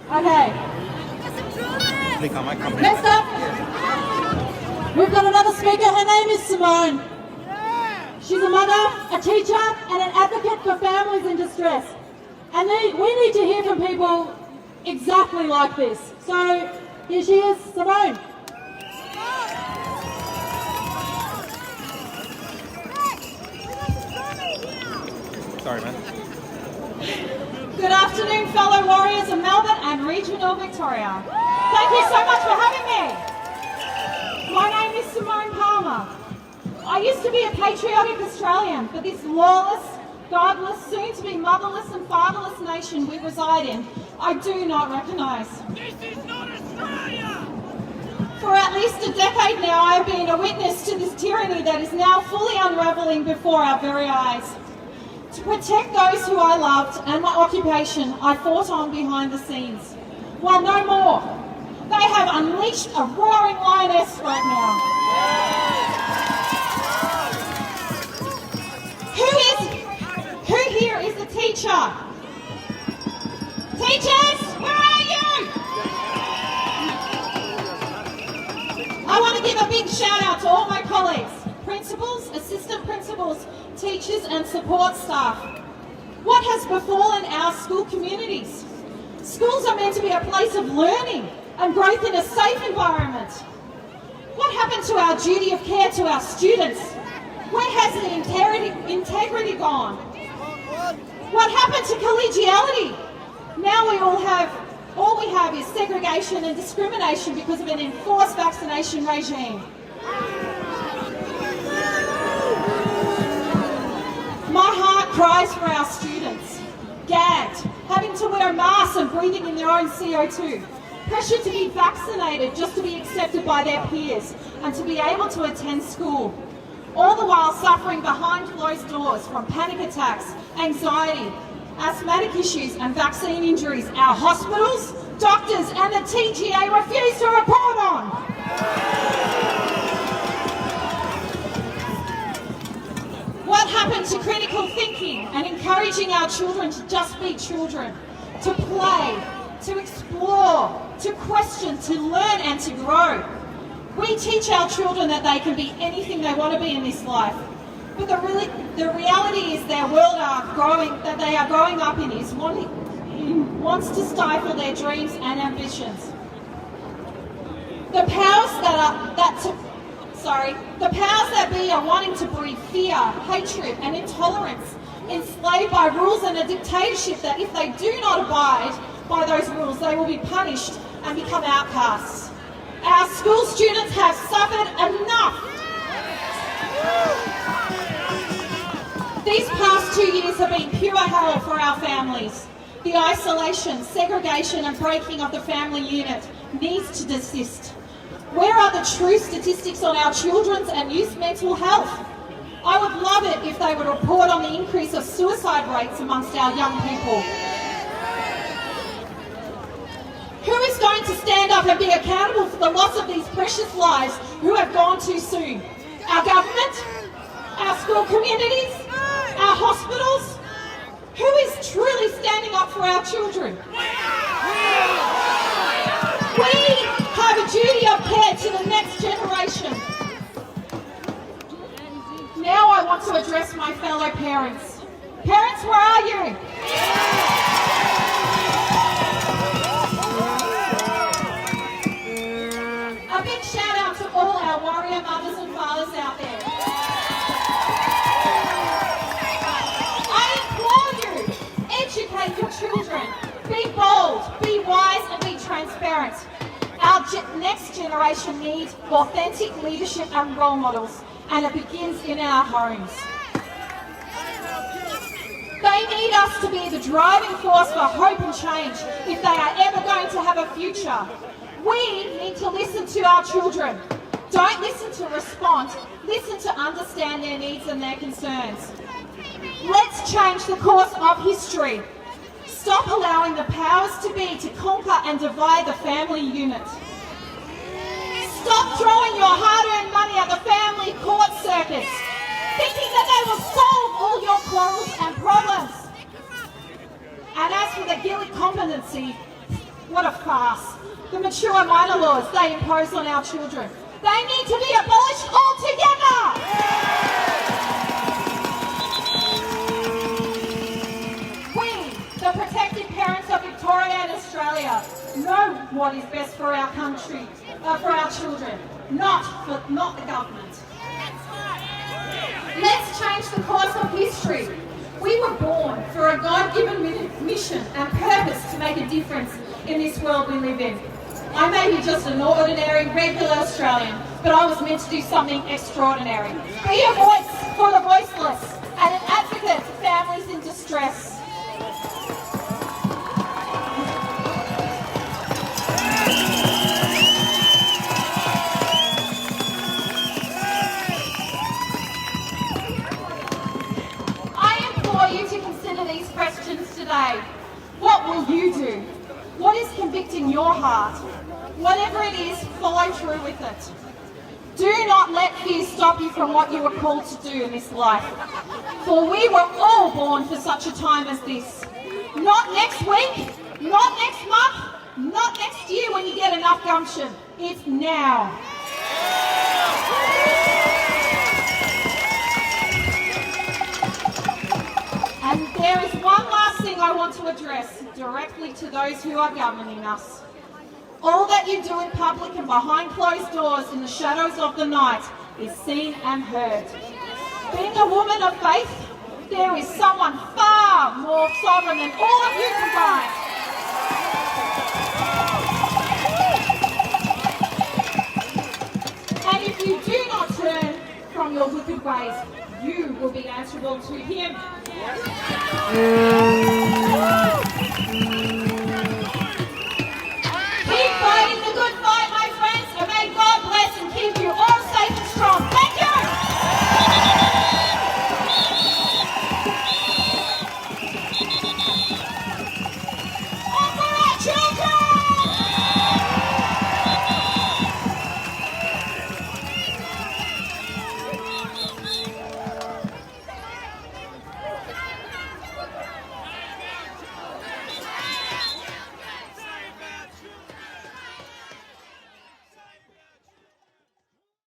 Okay. Next up, we've got another speaker. Her name is Simone. She's a mother, a teacher, and an advocate for families in distress. And we need to hear from people exactly like this. So here she is, Simone. Sorry, man. Good afternoon, fellow warriors of Melbourne and regional Victoria. Thank you so much for having me. My name is Simone Palmer. I used to be a patriotic Australian, but this lawless, godless, soon-to-be motherless and fatherless nation we reside in, I do not recognise. This is not Australia! For at least a decade now, I have been a witness to this tyranny that is now fully unravelling before our very eyes. To protect those who I loved and my occupation, I fought on behind the scenes. Well, no more. They have unleashed a roaring lioness right now. Who here is the teacher? Teachers, where are you? I want to give a big shout out to all my colleagues, principals, assistant principals, teachers and support staff. What has befallen our school communities? Schools are meant to be a place of learning and growth in a safe environment. What happened to our duty of care to our students? Where has the integrity gone? What happened to collegiality? Now all we have is segregation and discrimination because of an enforced vaccination regime. My heart cries for our students, gagged, having to wear masks and breathing in their own CO2, pressured to be vaccinated just to be accepted by their peers and to be able to attend school, all the while suffering behind closed doors from panic attacks, anxiety, asthmatic issues and vaccine injuries our hospitals, doctors and the TGA refuse to report on. What happened to critical thinking and encouraging our children to just be children, to play, to explore, to question, to learn and to grow? We teach our children that they can be anything they want to be in this life. But the reality is their world that they are growing up in is wants to stifle their dreams and ambitions. The powers that be are wanting to breed fear, hatred and intolerance, enslaved by rules and a dictatorship that if they do not abide by those rules, they will be punished and become outcasts. Our school students have suffered enough. These past 2 years have been pure hell for our families. The isolation, segregation and breaking of the family unit needs to desist. Where are the true statistics on our children's and youth mental health? I would love it if they would report on the increase of suicide rates amongst our young people. Who is going to stand up and be accountable for the loss of these precious lives who have gone too soon? Our government? Our school communities? Our hospitals? Who is truly standing up for our children? We have a duty of care to the next generation. Now I want to address my fellow parents. Parents, where are you? A big shout out to all our warrior mothers and fathers out there. Educate your children. Be bold, be wise and be transparent. Our next generation needs authentic leadership and role models, and it begins in our homes. They need us to be the driving force for hope and change if they are ever going to have a future. We need to listen to our children. Don't listen to respond, listen to understand their needs and their concerns. Let's change the course of history. Stop allowing the powers to be to conquer and divide the family unit. Stop throwing your hard-earned money at the family court circus, thinking that they will solve all your quarrels and problems. And as for the guilt competency, What a farce. The mature minor laws they impose on our children, they need to be abolished altogether! We, the protected parents of Victoria and Australia, know what is best for our country, for our children, not the government. Let's change the course of history. We were born for a God-given mission and purpose to make a difference in this world we live in. I may be just an ordinary, regular Australian, but I was meant to do something extraordinary. Be a voice for the voiceless and an advocate for families in distress. I implore you to consider these questions today. What will you do? What is convicting your heart? Whatever it is, follow through with it. Do not let fear stop you from what you were called to do in this life. For we were all born for such a time as this. Not next week, not next month, not next year when you get enough gumption. It's now. And there is one last thing I want to address directly to those who are governing us. All that you do in public and behind closed doors in the shadows of the night is seen and heard. Being a woman of faith, there is someone far more sovereign than all of you combined. And if you do not turn from your wicked ways, you will be answerable to him.